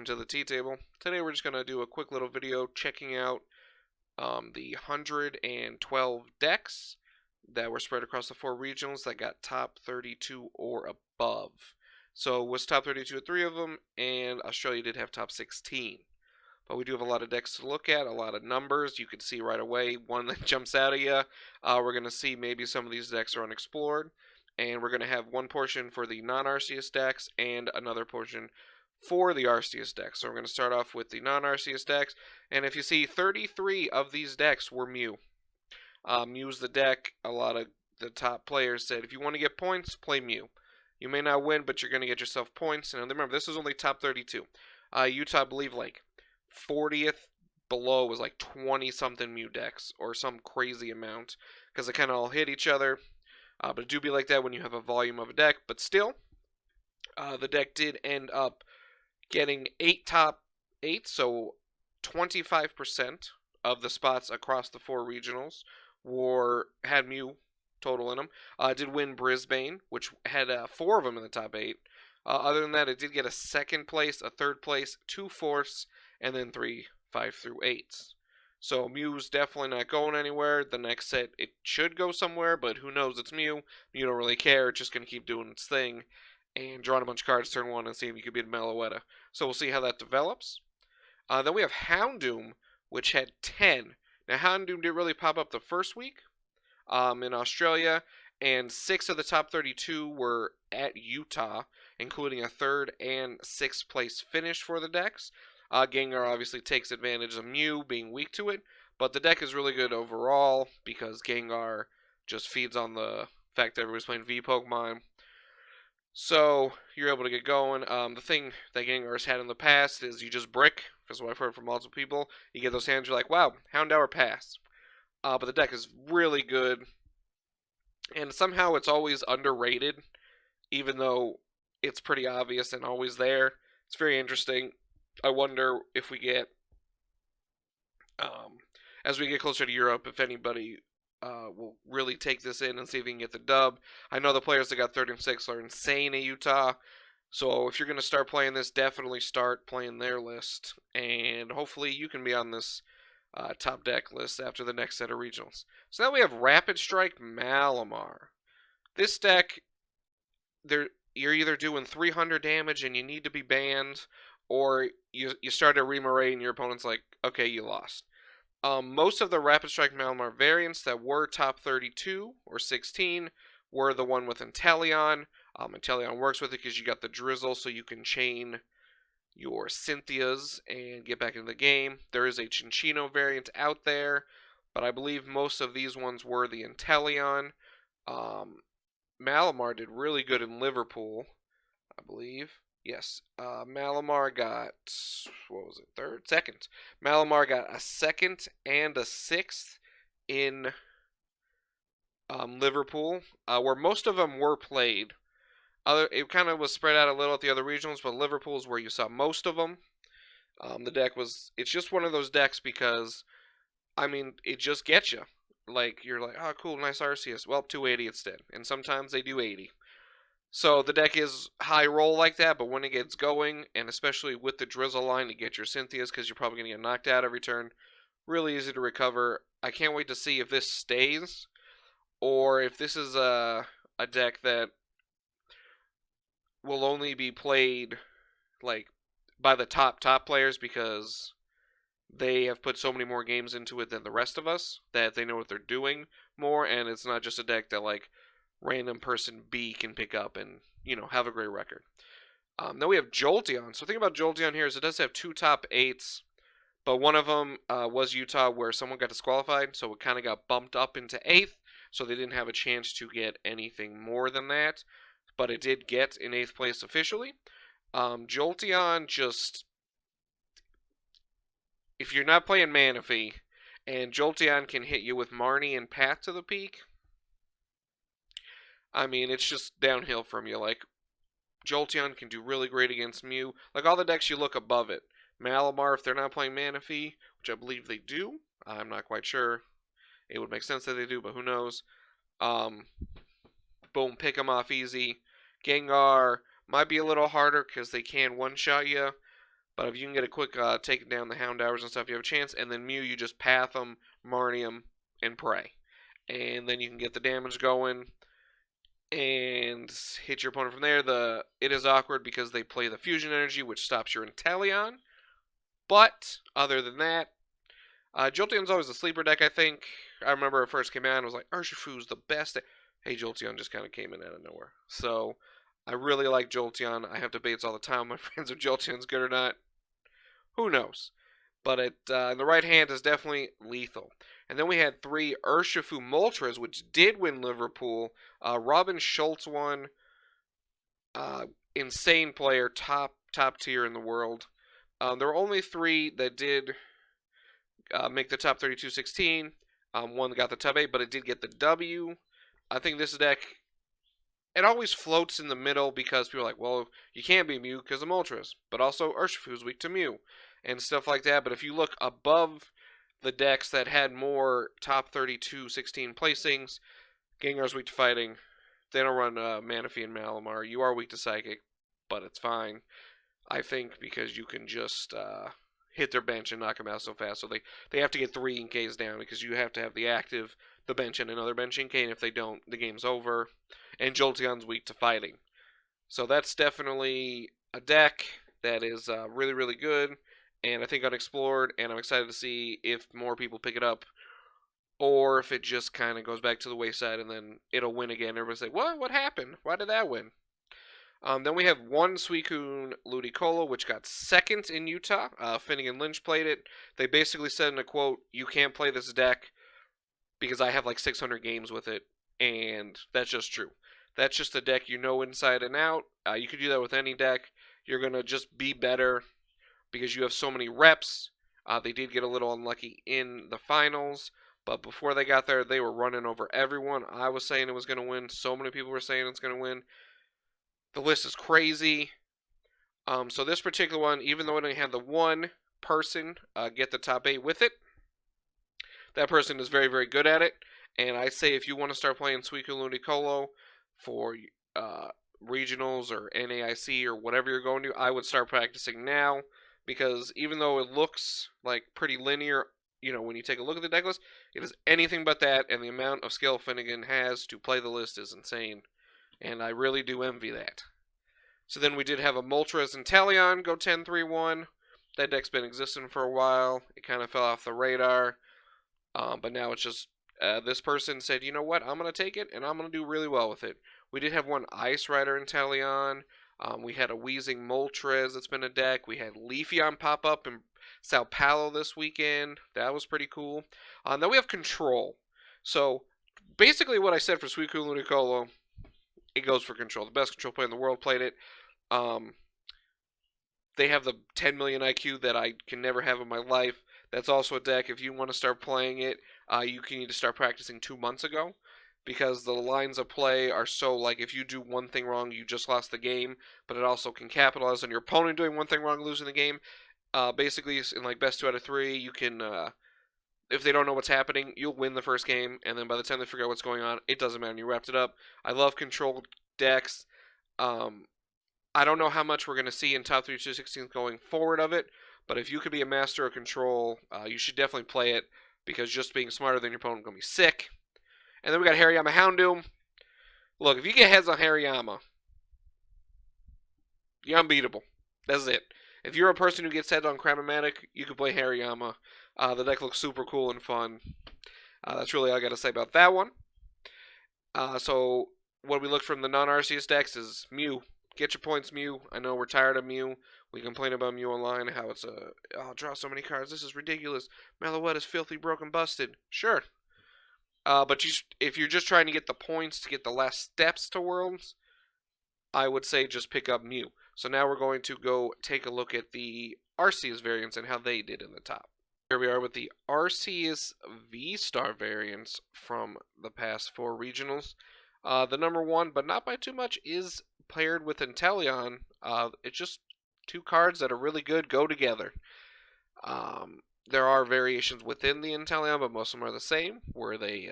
to the tea table. Today we're just going to do a quick little video checking out the 112 decks that were spread across the 4 regionals that got top 32 or above. So it was top 32 at 3 of them, and Australia did have top 16. But we do have a lot of decks to look at, a lot of numbers. You can see right away one that jumps out at you. We're going to see maybe some of these decks are unexplored. And we're going to have one portion for the non-Arceus decks and another portion for the Arceus decks. So we're going to start off with the non-Arceus decks. And if you see, 33 of these decks were Mew. Mew's the deck. A lot of the top players said, if you want to get points, play Mew. You may not win, but you're going to get yourself points. And remember, this is only top 32. Utah, I believe, like 40th below was like 20-something Mew decks, or some crazy amount, because they kind of all hit each other. But it do be like that when you have a volume of a deck. But still, the deck did end up getting 8 top 8, so 25% of the spots across the 4 regionals had Mew total in them. Did win Brisbane, which had 4 of them in the top 8. Other than that, it did get a 2nd place, a 3rd place, 2 4ths, and then 3 5 through 8s. So Mew's definitely not going anywhere. The next set, it should go somewhere, but who knows? It's Mew. You don't really care. It's just going to keep doing its thing and drawing a bunch of cards turn 1 and see if you could beat Meloetta. So we'll see how that develops. Then we have Houndoom, which had 10. Now, Houndoom didn't really pop up the first week in Australia, and 6 of the top 32 were at Utah, including a 3rd and 6th place finish for the decks. Gengar obviously takes advantage of Mew being weak to it, but the deck is really good overall because Gengar just feeds on the fact that everybody's playing V Pokemon. So you're able to get going. The thing that Gengar's had in the past is you just brick, that's what I've heard from multiple people. You get those hands, you're like, wow, Houndour pass. But the deck is really good, and somehow it's always underrated, even though it's pretty obvious and always there. It's very interesting. I wonder if we get, as we get closer to Europe, if anybody will really take this in and see if we can get the dub. I know the players that got 3rd and 6th are insane at Utah, so if you're going to start playing this, definitely start playing their list, and hopefully you can be on this top deck list after the next set of regionals. So now we have Rapid Strike Malmar. This deck, you're either doing 300 damage and you need to be banned, or you start a Remoraid and your opponent's like, okay, you lost. Most of the Rapid Strike Malmar variants that were top 32 or 16 were the one with Inteleon. Inteleon works with it because you got the Drizzle, so you can chain your Cynthias and get back into the game. There is a Cinccino variant out there, but I believe most of these ones were the Inteleon. Malmar did really good in Liverpool, I believe. Yes, Malmar got, what was it, 3rd? 2nd. Malmar got a 2nd and a 6th in Liverpool, where most of them were played. It kind of was spread out a little at the other regionals, but Liverpool is where you saw most of them. The deck it's just one of those decks because, I mean, it just gets you. Like, you're like, oh, cool, nice Arceus. Well, 280 instead. And sometimes they do 80. So the deck is high roll like that, but when it gets going, and especially with the Drizzle line to get your Cynthias, because you're probably going to get knocked out every turn, really easy to recover. I can't wait to see if this stays, or if this is a deck that will only be played like by the top players because they have put so many more games into it than the rest of us that they know what they're doing more, and it's not just a deck that like random person B can pick up and, you know, have a great record. Then we have Jolteon. So the thing about Jolteon here is it does have 2 top 8s, but one of them was Utah where someone got disqualified, so it kind of got bumped up into 8th, so they didn't have a chance to get anything more than that, but it did get in 8th place officially. Jolteon just, if you're not playing Manaphy, and Jolteon can hit you with Marnie and Path to the Peak, I mean, it's just downhill from you. Like, Jolteon can do really great against Mew. Like, all the decks you look above it. Malmar, if they're not playing Manaphy, which I believe they do. I'm not quite sure. It would make sense that they do, but who knows. Boom, pick them off easy. Gengar might be a little harder because they can one-shot you. But if you can get a quick taking down the Houndours and stuff, you have a chance. And then Mew, you just path them, Marnium, and pray. And then you can get the damage going and hit your opponent from there. It is awkward because they play the Fusion Energy, which stops your Inteleon. But other than that, Jolteon's always a sleeper deck, I think. I remember it first came out and I was like, Urshafu's the best. Hey, Jolteon just kind of came in out of nowhere. So I really like Jolteon. I have debates all the time with my friends if Jolteon's good or not. Who knows? But in the right hand is definitely lethal. And then we had 3 Urshafu Moltres, which did win Liverpool. Robin Schultz won. Insane player, top tier in the world. There were only 3 that did make the top 32-16. One got the top 8, but it did get the W. I think this deck, it always floats in the middle because people are like, well, you can't be Mew because of Moltres. But also Urshafu's weak to Mew and stuff like that. But if you look above the decks that had more top 32-16 placings, Gengar's weak to fighting. They don't run Manaphy and Malmar. You are weak to Psychic, but it's fine. I think because you can just hit their bench and knock them out so fast. So they have to get 3 Inks down because you have to have the active, the bench, and another bench Ink. And if they don't, the game's over. And Jolteon's weak to fighting. So that's definitely a deck that is really, really good. And I think unexplored. And I'm excited to see if more people pick it up. Or if it just kind of goes back to the wayside and then it'll win again. Everybody's like, what happened? Why did that win? Then we have 1 Suicune Ludicolo, which got 2nd in Utah. Finnegan Lynch played it. They basically said in a quote, you can't play this deck because I have like 600 games with it. And that's just true. That's just a deck you know inside and out. You could do that with any deck. You're going to just be better because you have so many reps. They did get a little unlucky in the finals. But before they got there, they were running over everyone. I was saying it was going to win. So many people were saying it's going to win. The list is crazy. So this particular one, even though it only had the 1 person get the top 8 with it, that person is very, very good at it. And I say if you want to start playing Suicune Ludicolo for regionals or NAIC or whatever you're going to, I would start practicing now. Because even though it looks like pretty linear, you know, when you take a look at the deck list, it is anything but that. And the amount of skill Finnegan has to play the list is insane. And I really do envy that. So then we did have a Moltres Inteleon go 10-3-1. That deck's been existing for a while. It kind of fell off the radar. But now it's just, this person said, you know what, I'm going to take it, and I'm going to do really well with it. We did have 1 Ice Rider Inteleon. We had a Wheezing Moltres that's been a deck. We had Leafeon pop up in Sao Paulo this weekend. That was pretty cool. Then we have Control. So basically what I said for Suicune Ludicolo, it goes for Control. The best Control player in the world played it. They have the 10 million IQ that I can never have in my life. That's also a deck. If you want to start playing it, you can need to start practicing 2 months ago. Because the lines of play are so, like, if you do one thing wrong, you just lost the game. But it also can capitalize on your opponent doing one thing wrong, losing the game. Basically, in, like, best 2 out of 3, you can... if they don't know what's happening, you'll win the first game, and then by the time they figure out what's going on, it doesn't matter, you wrapped it up. I love controlled decks. I don't know how much we're going to see in top 32-16 going forward of it, but if you could be a master of control, you should definitely play it, because just being smarter than your opponent is going to be sick. And then we got Hariyama Houndoom. Look, if you get heads on Hariyama, you're unbeatable. That's it. If you're a person who gets heads on Cramomatic, you can play Hariyama. The deck looks super cool and fun. That's really all I got to say about that one. So what we look from the non-Arceus decks is Mew. Get your points, Mew. I know we're tired of Mew. We complain about Mew online, how it's oh, draw so many cards. This is ridiculous. Malouette is filthy, broken, busted. Sure. But if you're just trying to get the points to get the last steps to Worlds, I would say just pick up Mew. So now we're going to go take a look at the Arceus variants and how they did in the top. Here we are with the Arceus V-Star variants from the past 4 regionals. The number 1, but not by too much, is paired with Inteleon. It's just 2 cards that are really good, go together. There are variations within the Inteleon, but most of them are the same, where they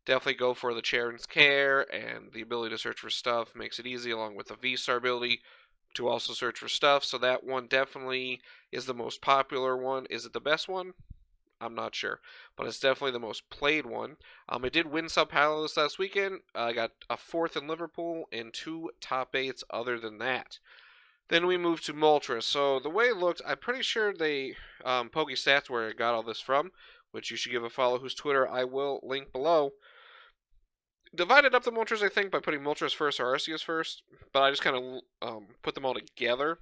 definitely go for the Charon's Care, and the ability to search for stuff makes it easy, along with the V-Star ability to also search for stuff. So that one definitely is the most popular one. Is it the best one? I'm not sure, but it's definitely the most played one. It did win Sao Paulo this last weekend. I got a 4th in Liverpool and 2 top 8s other than that. Then we moved to Moltres. So the way it looked, I'm pretty sure they, PokeStats where I got all this from, which you should give a follow, whose Twitter I will link below. Divided up the Moltres, I think, by putting Moltres first or Arceus first, but I just kind of put them all together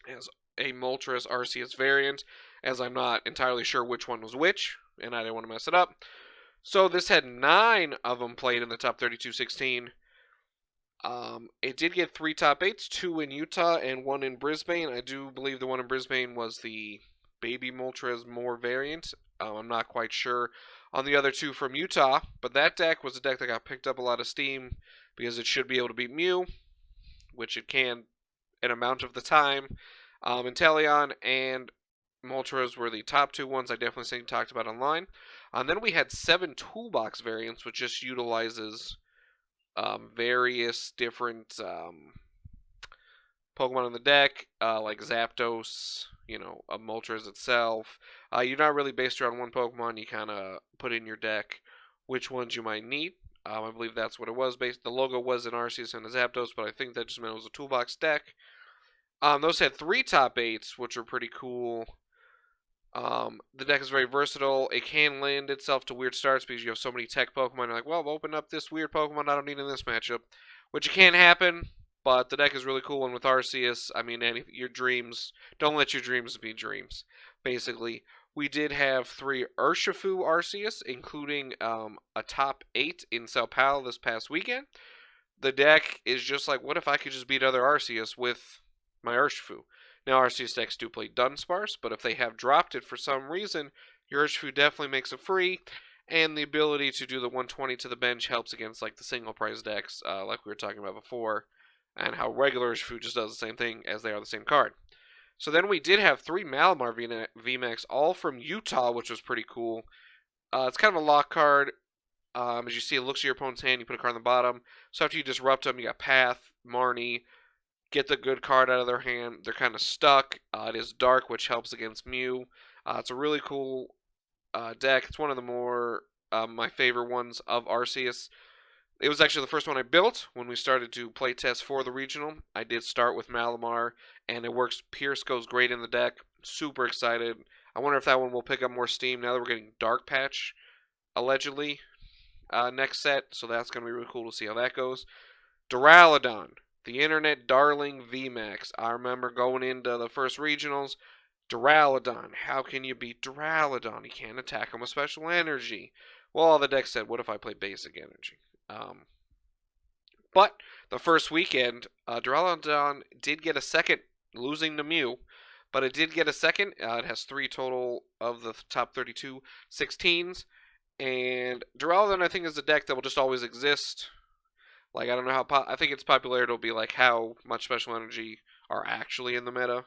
as a Moltres Arceus variant, as I'm not entirely sure which one was which, and I didn't want to mess it up. So this had 9 of them played in the top 32-16. It did get 3 top 8s, 2 in Utah and 1 in Brisbane. I do believe the one in Brisbane was the Baby Moltres More variant. I'm not quite sure on the other 2 from Utah, but that deck was a deck that got picked up a lot of steam because it should be able to beat Mew, which it can an amount of the time. Inteleon and Moltres were the top 2 ones I definitely seen talked about online. And then we had 7 Toolbox variants, which just utilizes various different Pokemon in the deck, like Zapdos, Moltres itself. You're not really based around one Pokemon. You kind of put in your deck which ones you might need. I believe that's what it was based. The logo was an Arceus and a Zapdos, but I think that just meant it was a Toolbox deck. Those had 3 top 8s, which were pretty cool. The deck is very versatile. It can lend itself to weird starts because you have so many tech Pokemon. You're like, well, I'll open up this weird Pokemon I don't need in this matchup, which can happen. But the deck is really cool, and with Arceus, I mean, your dreams, don't let your dreams be dreams. Basically, we did have 3 Urshafu Arceus, including a top 8 in Sao Paulo this past weekend. The deck is just like, what if I could just beat other Arceus with my Urshafu? Now, Arceus decks do play Dunsparce, but if they have dropped it for some reason, your Urshafu definitely makes it free, and the ability to do the 120 to the bench helps against like the single prize decks, like we were talking about before, and how regular Urshafu just does the same thing as they are the same card. So then we did have 3 Malmar VMAX, all from Utah, which was pretty cool. It's kind of a lock card. As you see, it looks at your opponent's hand, you put a card on the bottom. So after you disrupt them, you got Path, Marnie, get the good card out of their hand. They're kind of stuck. It is dark, which helps against Mew. It's a really cool deck. It's one of the more my favorite ones of Arceus. It was actually the first one I built when we started to play test for the regional. I did start with Malmar, and it works. Pierce goes great in the deck. Super excited. I wonder if that one will pick up more steam now that we're getting Dark Patch, allegedly, next set. So that's going to be really cool to see how that goes. Duraludon, the internet darling VMAX. I remember going into the first regionals. Duraludon, how can you beat Duraludon? You can't attack him with special energy. Well, the deck said, what if I play basic energy? But the first weekend, Duraludon did get a second, losing to Mew, but it did get a second. It has 3 total of the top 32 16s, and Duraludon I think is a deck that will just always exist. Like, I don't know how, I think its popularity will be like how much special energy are actually in the meta,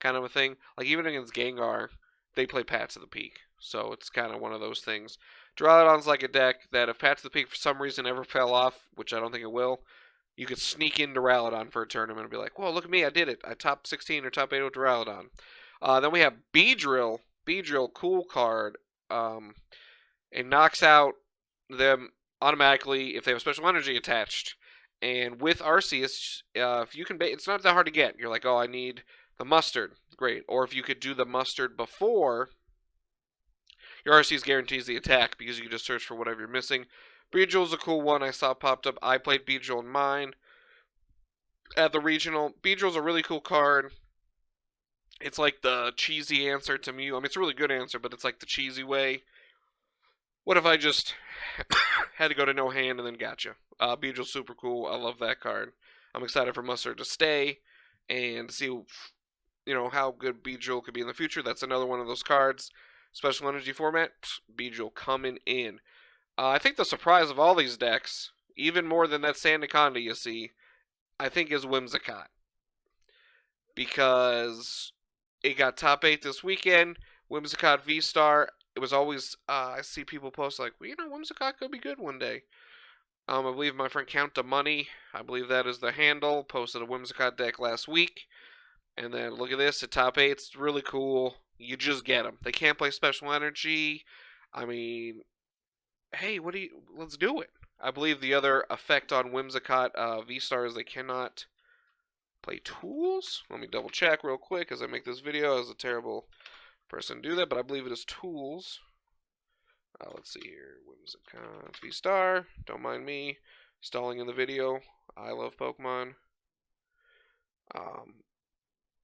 kind of a thing. Like, even against Gengar, they play Pat to the Peak, so it's kind of one of those things. Duraludon's like a deck that if Pat to the Peak for some reason ever fell off, which I don't think it will, you could sneak in Duraludon for a tournament and be like, whoa, look at me, I did it. I top 16 or top 8 with Duraludon. Then we have Beedrill. Beedrill, cool card. It knocks out them automatically if they have special energy attached. And with Arceus, if you can, it's not that hard to get. You're like, oh, I need the mustard. Great. Or if you could do the mustard before, your Arceus guarantees the attack because you can just search for whatever you're missing. Beedrill's a cool one I saw popped up. I played Beedrill in mine at the regional. Beedrill's a really cool card. It's like the cheesy answer to Mew. I mean, it's a really good answer, but it's like the cheesy way. What if I just had to go to no hand and then gotcha? Beedrill's super cool. I love that card. I'm excited for Mustard to stay and see, how good Beedrill could be in the future. That's another one of those cards. Special energy format, Beedrill coming in. I think the surprise of all these decks, even more than that Sandaconda you see, I think is Whimsicott. Because it got top 8 this weekend. Whimsicott V-Star. It was always, I see people post like, well, Whimsicott could be good one day. I believe my friend Count the Money, I believe that is the handle, posted a Whimsicott deck last week. And then look at this, at top 8, it's really cool. You just get them. They can't play special energy. I mean, hey, let's do it. I believe the other effect on Whimsicott V-Star is they cannot play tools. Let me double check real quick as I make this video. I was a terrible person to do that, but I believe it is tools. Let's see here. Whimsicott V-Star. Don't mind me stalling in the video. I love Pokemon.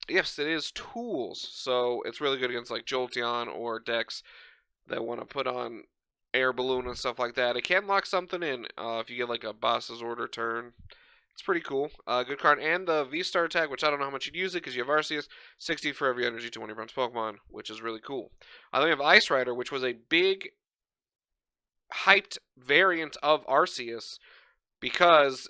Yes, it is tools. So it's really good against like Jolteon or decks that want to put on air balloon and stuff like that. It can lock something in if you get like a boss's order turn. It's pretty cool. Good card. And the V-Star attack, which I don't know how much you'd use it because you have Arceus, 60 for every energy to one of your opponent's Pokemon, which is really cool. Then we have Ice Rider, which was a big hyped variant of Arceus because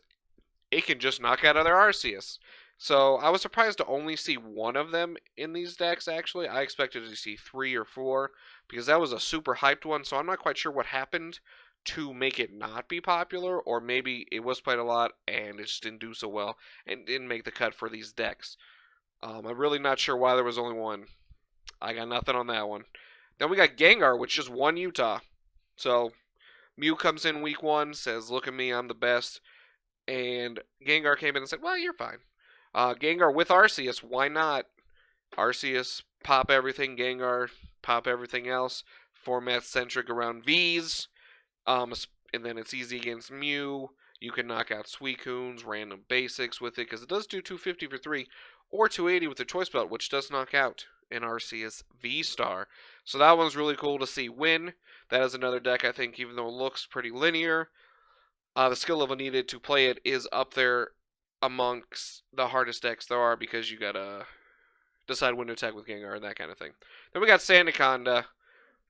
it can just knock out other Arceus. So I was surprised to only see one of them in these decks, actually. I expected to see 3 or 4 because that was a super hyped one, so I'm not quite sure what happened to make it not be popular, or maybe it was played a lot and it just didn't do so well and didn't make the cut for these decks. I'm really not sure why there was only one. I got nothing on that one. Then we got Gengar, which just won Utah. So Mew comes in week 1, says, look at me, I'm the best. And Gengar came in and said, well, you're fine. Gengar with Arceus, why not? Arceus, pop everything. Gengar, pop everything else. Format centric around Vs. And then it's easy against Mew. You can knock out Suicunes, random basics with it, because it does do 250 for 3, or 280 with the Choice Belt, which does knock out an Arceus V-Star. So that one's really cool to see win. That is another deck, I think, even though it looks pretty linear, the skill level needed to play it is up there amongst the hardest decks there are, because you gotta decide when to attack with Gengar and that kind of thing. Then we got Sandaconda.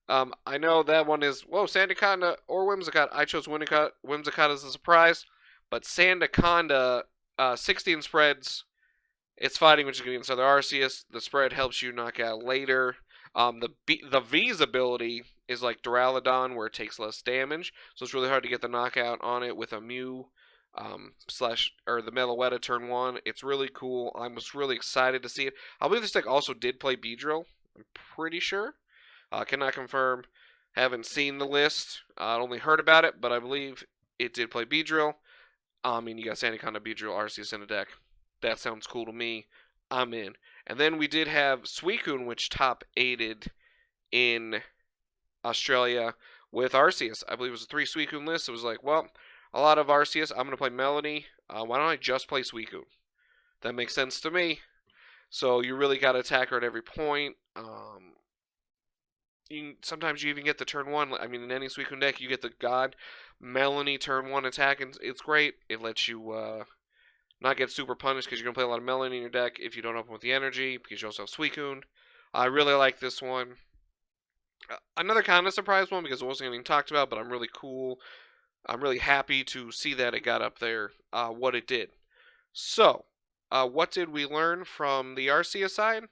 I know that one is, whoa, Sandaconda or Whimsicott. I chose Whimsicott as a surprise, but Sandaconda, 16 spreads. It's fighting, which is going against other Arceus. The spread helps you knock out later. The V's ability is like Duraludon, where it takes less damage, so it's really hard to get the knockout on it with a Mew or the Meloetta turn 1. It's really cool. I was really excited to see it. I believe this deck also did play Beedrill. I'm pretty sure. Cannot confirm. Haven't seen the list. I only heard about it, but I believe it did play Beedrill. You got Sandaconda, Beedrill, Arceus in a deck. That sounds cool to me. I'm in. And then we did have Suicune, which top 8'd in Australia with Arceus. I believe it was a 3 Suicune list. It was like, well, a lot of Arceus. I'm going to play Melanie. Why don't I just play Suicune? That makes sense to me. So you really got to attack her at every point. Sometimes you even get the turn 1. I mean, in any Suicune deck, you get the God Melanie turn 1 attack, and it's great. It lets you not get super punished because you're going to play a lot of Melanie in your deck if you don't open with the energy, because you also have Suicune. I really like this one. Another kind of surprise one because it wasn't getting talked about, but I'm really happy to see that it got up there, what it did. So, what did we learn from the Arceus side?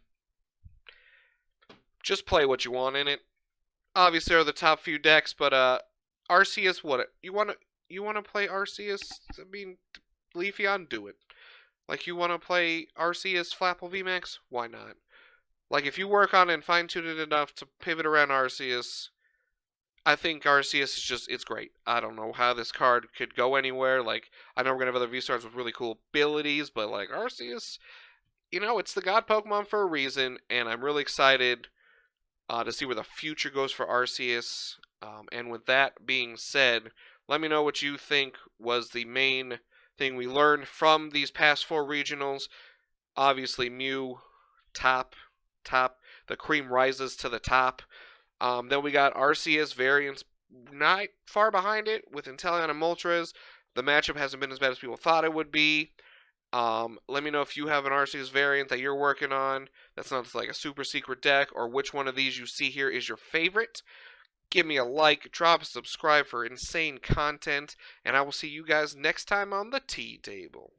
Just play what you want in it. Obviously, there are the top few decks, but Arceus, what you want to play Arceus? I mean, Leafeon, do it. Like, you want to play Arceus Flapple VMAX? Why not? Like, if you work on it and fine-tune it enough to pivot around Arceus, I think Arceus is just, it's great. I don't know how this card could go anywhere. Like, I know we're going to have other V-Stars with really cool abilities, but, like, Arceus, it's the God Pokemon for a reason, and I'm really excited to see where the future goes for Arceus. And with that being said, let me know what you think was the main thing we learned from these past 4 regionals. Obviously, Mew, top. The cream rises to the top. Then we got Arceus variants not far behind it with Inteleon and Moltres. The matchup hasn't been as bad as people thought it would be. Let me know if you have an Arceus variant that you're working on that's not like a super secret deck, or which one of these you see here is your favorite. Give me a like, drop a subscribe for insane content, and I will see you guys next time on the tea table.